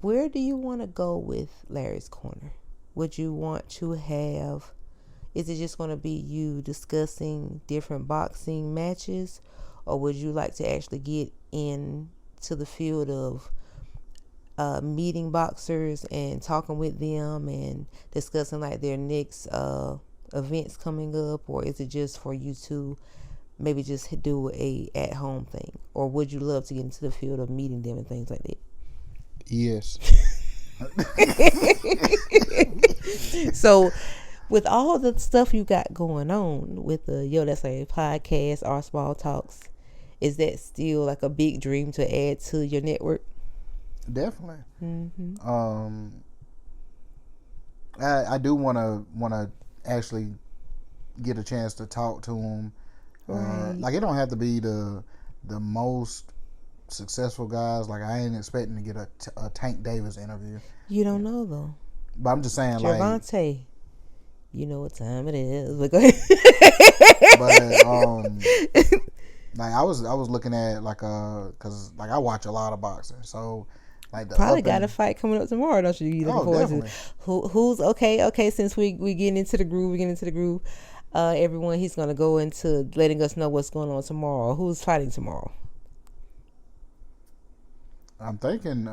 S1: Where do you want to go with Larry's Corner? Would you want to have, is it just going to be you discussing different boxing matches, or would you like to actually get into the field of meeting boxers and talking with them and discussing like their next events coming up, or is it just for you to maybe just do a at-home thing, or would you love to get into the field of meeting them and things like that?
S2: Yes.
S1: So with all the stuff you got going on with the Let's Say podcast, our small talks, is that still like a big dream to add to your network?
S2: Definitely. I do want to actually get a chance to talk to him.
S1: Right.
S2: Like, it don't have to be the most successful guys. Like, I ain't expecting to get a Tank Davis interview.
S1: You don't know though.
S2: But I'm just saying,
S1: Gervonta, you know what time it is. But go ahead.
S2: But like I was looking at cause like I watch a lot of boxing, so like
S1: probably got a fight coming up tomorrow, don't you? You looking forward to who's okay? Since we getting into the groove, everyone, he's gonna go into letting us know what's going on tomorrow. Who's fighting tomorrow?
S2: I'm thinking.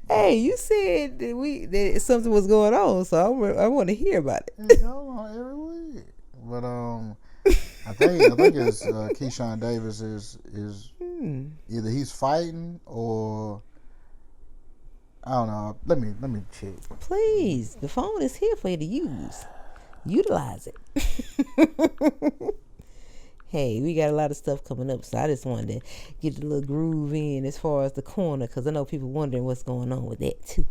S1: Hey, you said that something was going on, so I want to hear about it.
S2: It's going on every week, but I think it's Keyshawn Davis is either he's fighting or I don't know. Let me check.
S1: Please, the phone is here for you to use. Utilize it. Hey, we got a lot of stuff coming up, so I just wanted to get a little groove in as far as the corner, because I know people wondering what's going on with that too.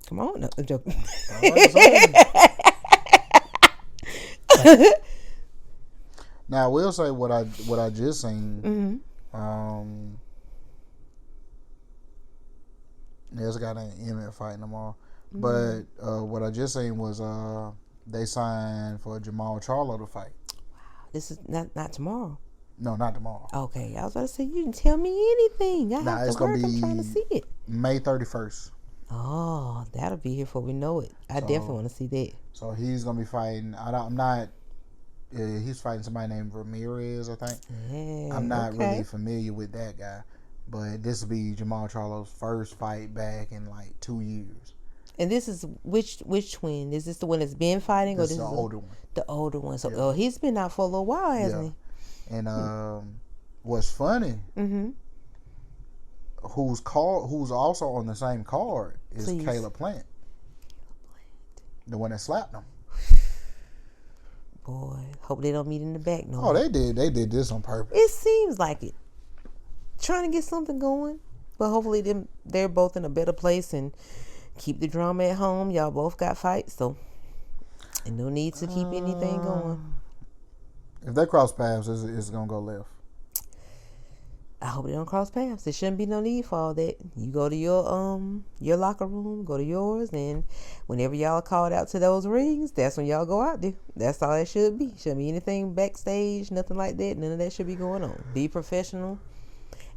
S1: Come on, no, I'm joking.
S2: Now I will say what I just seen. There's a guy named Emmett fighting tomorrow. But what I just seen was they signed for Jamal Charlo to fight.
S1: Wow, this is not tomorrow.
S2: No, not tomorrow.
S1: Okay, I was about to say, you didn't tell me anything. I have to work. I'm trying to see it.
S2: May 31st.
S1: Oh, that'll be here before we know it. I definitely want to see that.
S2: So he's gonna be fighting. He's fighting somebody named Ramirez, I think.
S1: Yeah,
S2: I'm not really familiar with that guy, but this will be Jamal Charlo's first fight back in like 2 years.
S1: And this is which twin? Is this the one that's been fighting, or this is
S2: the older one?
S1: The older one. So, he's been out for a little while, hasn't
S2: he? And what's funny? Who's also on the same card is Caleb Plant, the one that slapped him.
S1: Boy, hope they don't meet in the back. No.
S2: Oh, they did. They did this on purpose.
S1: It seems like it. Trying to get something going, but hopefully they're both in a better place and keep the drama at home. Y'all both got fights, so and no need to keep anything going.
S2: If they cross paths, it's gonna go left.
S1: I hope they don't cross paths. There shouldn't be no need for all that. You go to your locker room, go to yours, and whenever y'all are called out to those rings, that's when y'all go out there. That's all it should be. Shouldn't be anything backstage, nothing like that. None of that should be going on. Be professional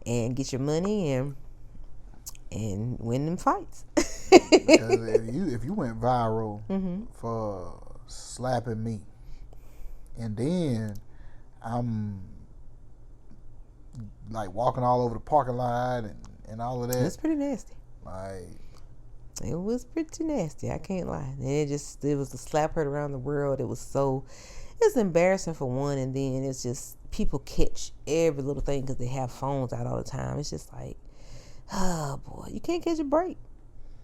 S1: and get your money and win them fights.
S2: Because if you went viral for slapping me, and then I'm like walking all over the parking lot and all of that.
S1: That's pretty nasty.
S2: Like,
S1: It was pretty nasty. I can't lie. And it was a slap heard around the world. It's embarrassing for one, and then it's just people catch every little thing because they have phones out all the time. It's just like, oh boy, you can't catch a break.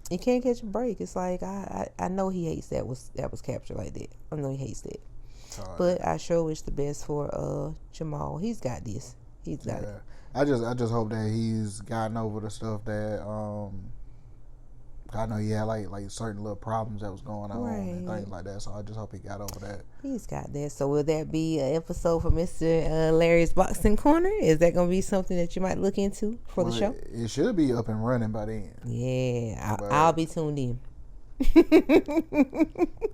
S1: You can't catch a break. It's like I know he hates that was captured like that. I know he hates that. But I sure wish the best for Jamal. He's got this. He's got it.
S2: I just hope that he's gotten over the stuff that I know he had like certain little problems that was going on and things like that. So I just hope he got over that.
S1: He's got that. So will that be an episode for Mr. Larry's Boxing Corner? Is that going to be something that you might look into for the show?
S2: It should be up and running by then.
S1: Yeah, I'll be tuned in.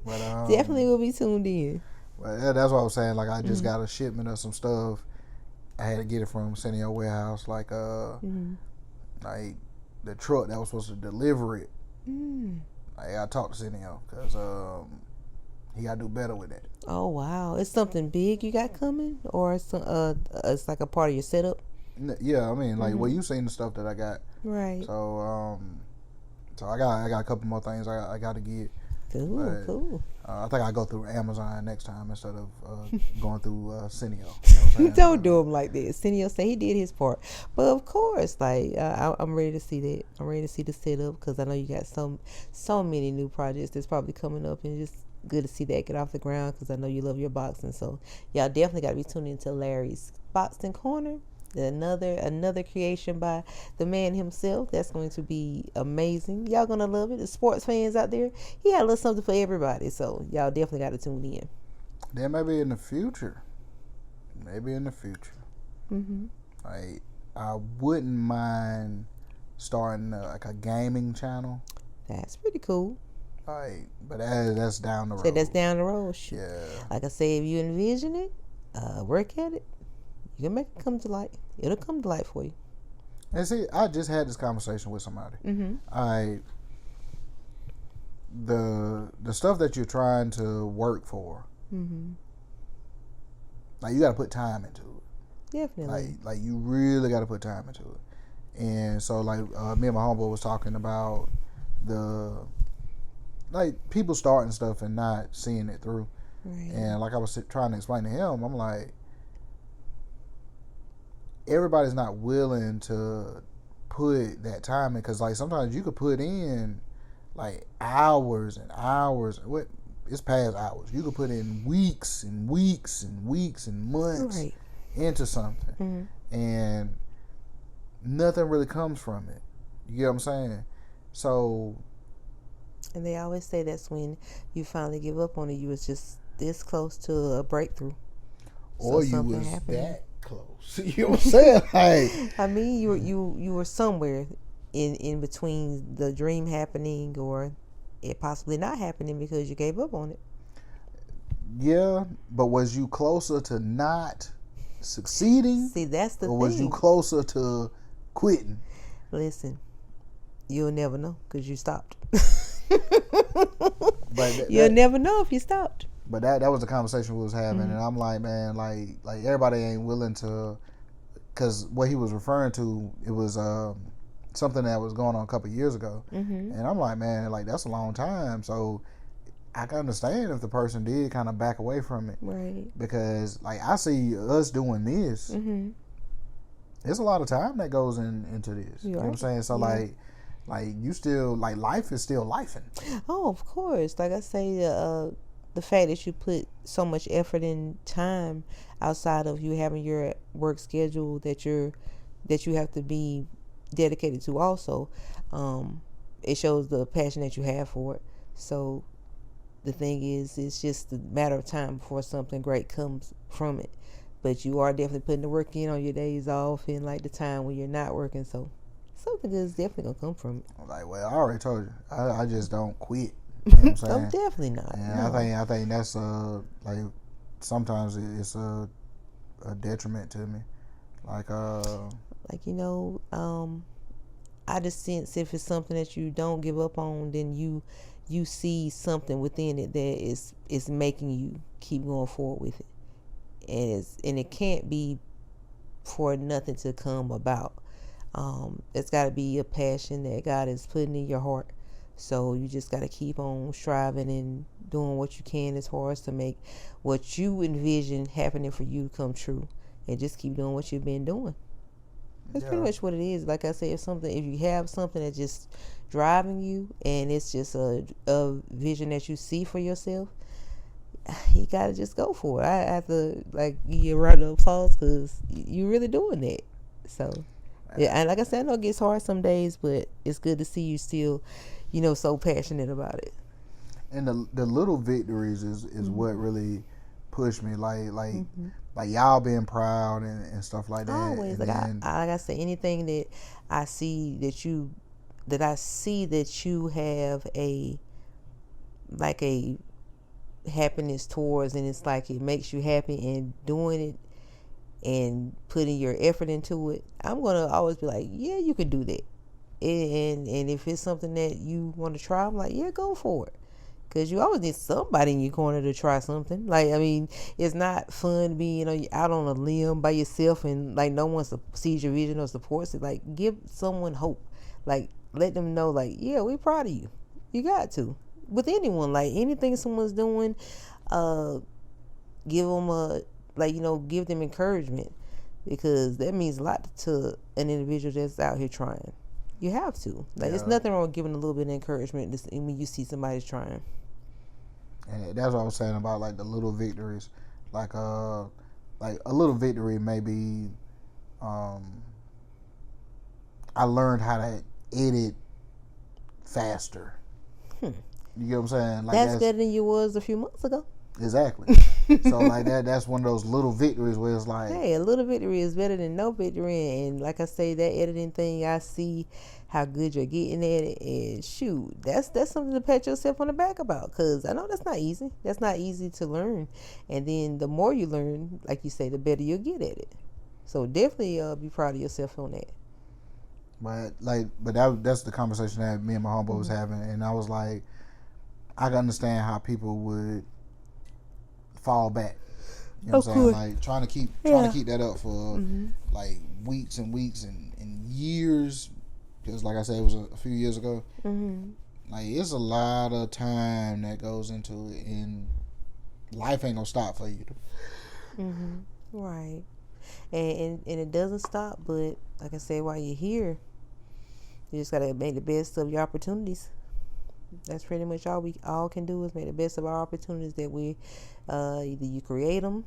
S2: But
S1: definitely will be tuned in.
S2: Well, that's what I was saying. Like I just got a shipment of some stuff. I had to get it from Cineo Warehouse. Like like the truck that was supposed to deliver it. I talked to Cineo because he got to do better with that.
S1: Oh wow, it's something big you got coming, or it's like a part of your setup.
S2: Yeah, I mean, like well, you seen the stuff that I got,
S1: right?
S2: So so I got a couple more things I got to get.
S1: Cool.
S2: I think I go through Amazon next time instead of going through Cineo. You know
S1: Don't do him like that. Cineo say he did his part, but of course, like I'm ready to see that. I'm ready to see the setup because I know you got so many new projects that's probably coming up, and it's just good to see that get off the ground because I know you love your boxing. So y'all definitely got to be tuning into Larry's Boxing Corner. Another creation by the man himself. That's going to be amazing. Y'all gonna love it. The sports fans out there, he had a little something for everybody. So y'all definitely got to tune in.
S2: Then maybe in the future. Like I wouldn't mind starting like a gaming channel.
S1: That's pretty cool.
S2: Like, but that's down the road.
S1: So that's down the road. Shoot.
S2: Yeah.
S1: Like I say, if you envision it, work at it. You can make it come to light. It'll come to light for you.
S2: And see, I just had this conversation with somebody. The stuff that you're trying to work for, like you got to put time into it.
S1: Definitely.
S2: Like you really got to put time into it. And so, like me and my homeboy was talking about like people starting stuff and not seeing it through.
S1: Right.
S2: And like I was trying to explain to him, I'm like, everybody's not willing to put that time in because like sometimes you could put in like hours and hours. It's past hours. You could put in weeks and weeks and weeks and months into something, and nothing really comes from it. You get what I'm saying? So,
S1: and they always say that's when you finally give up on it. You was just this close to a breakthrough,
S2: or you was that close. You know what I'm saying? Like,
S1: I mean, you were somewhere in between the dream happening or it possibly not happening because you gave up on it.
S2: Yeah, but was you closer to not succeeding?
S1: See, that's the thing.
S2: Or was you closer to quitting?
S1: Listen, you'll never know because you stopped.
S2: But
S1: you'll never know if you stopped.
S2: But that was the conversation we was having, and I'm like, man, like everybody ain't willing to, because what he was referring to, it was something that was going on a couple of years ago, and I'm like, man, like that's a long time, so I can understand if the person did kind of back away from it,
S1: right?
S2: Because like I see us doing this, there's a lot of time that goes into this. You know what I'm saying? So like you still like life is still lifing. Oh,
S1: of course. Like I say, the fact that you put so much effort and time outside of you having your work schedule that you have to be dedicated to also, it shows the passion that you have for it. So the thing is, it's just a matter of time before something great comes from it. But you are definitely putting the work in on your days off and like the time when you're not working. So something good is definitely gonna come from it.
S2: Like, well, I already told you, I just don't quit. You know what I'm saying?
S1: I'm definitely not.
S2: And no. I think that's like sometimes it's a detriment to me. Like
S1: I just sense if it's something that you don't give up on, then you see something within it that is making you keep going forward with it, and it can't be for nothing to come about. It's got to be a passion that God is putting in your heart So you just got to keep on striving and doing what you can as far as to make what you envision happening for you come true, and just keep doing what you've been doing. That's pretty much what it is. Like I said, if you have something that's just driving you, and it's just a vision that you see for yourself, you gotta just go for it. I have to like give you a round of applause because you're really doing that. So yeah, and like I said, I know it gets hard some days, but it's good to see you still, so passionate about it.
S2: And the little victories is what really pushed me. Like y'all being proud and stuff like that.
S1: Always,
S2: and
S1: like I say, anything that I see that you have a happiness towards, and it's like it makes you happy, and doing it and putting your effort into it, I'm gonna always be like, yeah, you can do that. And if it's something that you want to try, I'm like, yeah, go for it. Because you always need somebody in your corner to try something. Like, I mean, it's not fun being, out on a limb by yourself and like no one sees your vision or supports it. Like, give someone hope. Like, let them know, like, yeah, we're proud of you. You got to. With anyone, like anything someone's doing, give them give them encouragement, because that means a lot to an individual that's out here trying. You have to. Like, There's nothing wrong with giving a little bit of encouragement when you see somebody's trying.
S2: And that's what I was saying about like the little victories. Like a little victory maybe. I learned how to edit faster. You get what I'm saying? Like
S1: that's better than you was a few months ago.
S2: Exactly. So like that's one of those little victories where it's like,
S1: hey, a little victory is better than no victory. And like I say, that editing thing, I see how good you're getting at it, and shoot, that's something to pat yourself on the back about, because I know that's not easy. That's not easy to learn. And then the more you learn, like you say, the better you'll get at it. So definitely be proud of yourself on that.
S2: But that's the conversation that me and my homeboy was having, and I was like, I can understand how people would fall back. You know what I'm saying? Like trying to keep that up for like weeks and weeks and years. Because like I said, it was a few years ago. Like, it's a lot of time that goes into it, and life ain't gonna stop for you.
S1: Right. And it doesn't stop, but like I said, while you're here, you just gotta make the best of your opportunities. That's pretty much all we all can do, is make the best of our opportunities that we either you create them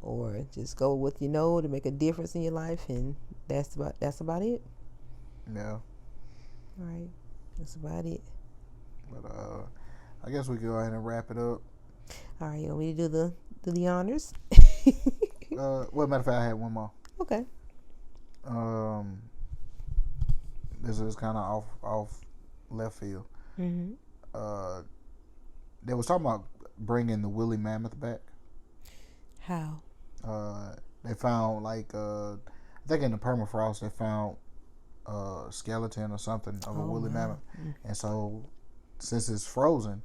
S1: or just go with to make a difference in your life, and that's about it.
S2: Yeah.
S1: Right. That's about it.
S2: But I guess we can go ahead and wrap it up.
S1: All right, you want me to do the honors?
S2: Well, matter of fact, I had one more.
S1: Okay.
S2: This is kind of off left field. They was talking about bringing the woolly mammoth back.
S1: How?
S2: They found I think in the permafrost they found a skeleton or something of a woolly mammoth, and so since it's frozen,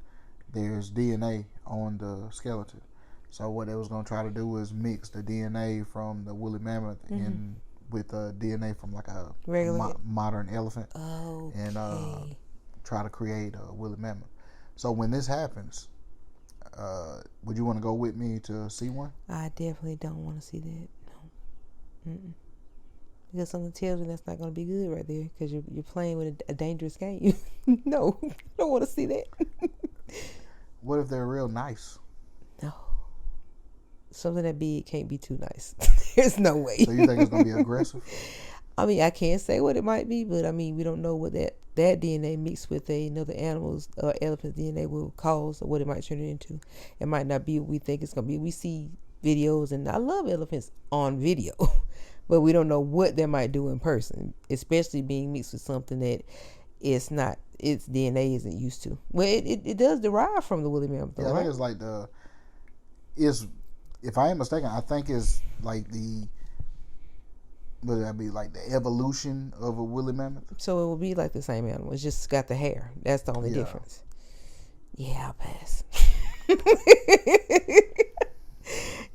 S2: there's DNA on the skeleton. So what they was gonna try to do is mix the DNA from the woolly mammoth in with DNA from like a modern elephant, and try to create a woolly mammoth. So when this happens, would you want to go with me to see one?
S1: I definitely don't want to see that. No. Because something tells me that's not going to be good right there, because you're playing with a dangerous game. No, I don't want to see that.
S2: What if they're real nice?
S1: No. Something that big can't be too nice. There's no way.
S2: So you think it's going to be aggressive?
S1: I mean, I can't say what it might be, but I mean, we don't know what that DNA mixed with another animal's elephant's DNA will cause, or what it might turn it into. It might not be what we think it's going to be. We see videos, and I love elephants on video, but we don't know what they might do in person, especially being mixed with something that its DNA isn't used to. Well, it does derive from the woolly mammoth.
S2: Yeah, I think it's like if I am mistaken, I think it's like would that be like the evolution of a woolly mammoth?
S1: So it will be like the same animal. It's just got the hair. That's the only difference. Yeah, I'll pass.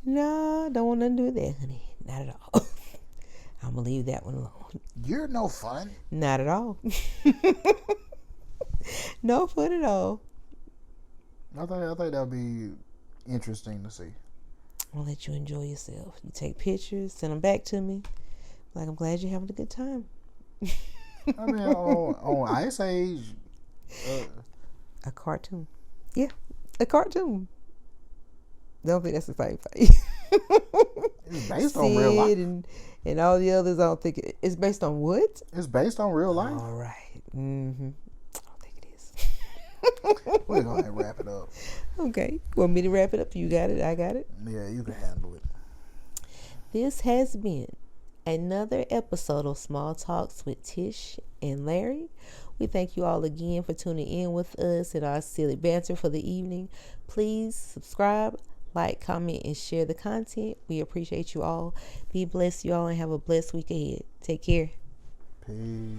S1: No, don't want nothing to do with that, honey. Not at all. I'm going to leave that one alone.
S2: You're no fun.
S1: Not at all. No fun at all.
S2: I think that'll be interesting to see.
S1: I'll let you enjoy yourself. You take pictures, send them back to me. Like, I'm glad you're having a good time.
S2: I mean, on Ice Age,
S1: a cartoon. Yeah, a cartoon. Don't think that's the same thing.
S2: It's based on real life.
S1: And all the others, I don't think it's based on what?
S2: It's based on real life.
S1: All right. Mm-hmm. I don't think it is.
S2: We're going to wrap it up.
S1: Okay. Want me to wrap it up? You got it? I got it?
S2: Yeah, you can handle it.
S1: This has been another episode of Small Talks with Tish and Larry. We thank you all again for tuning in with us in our silly banter for the evening. Please subscribe, like, comment, and share the content. We appreciate you all. Be blessed, you all, and have a blessed week ahead. Take care.
S2: Peace.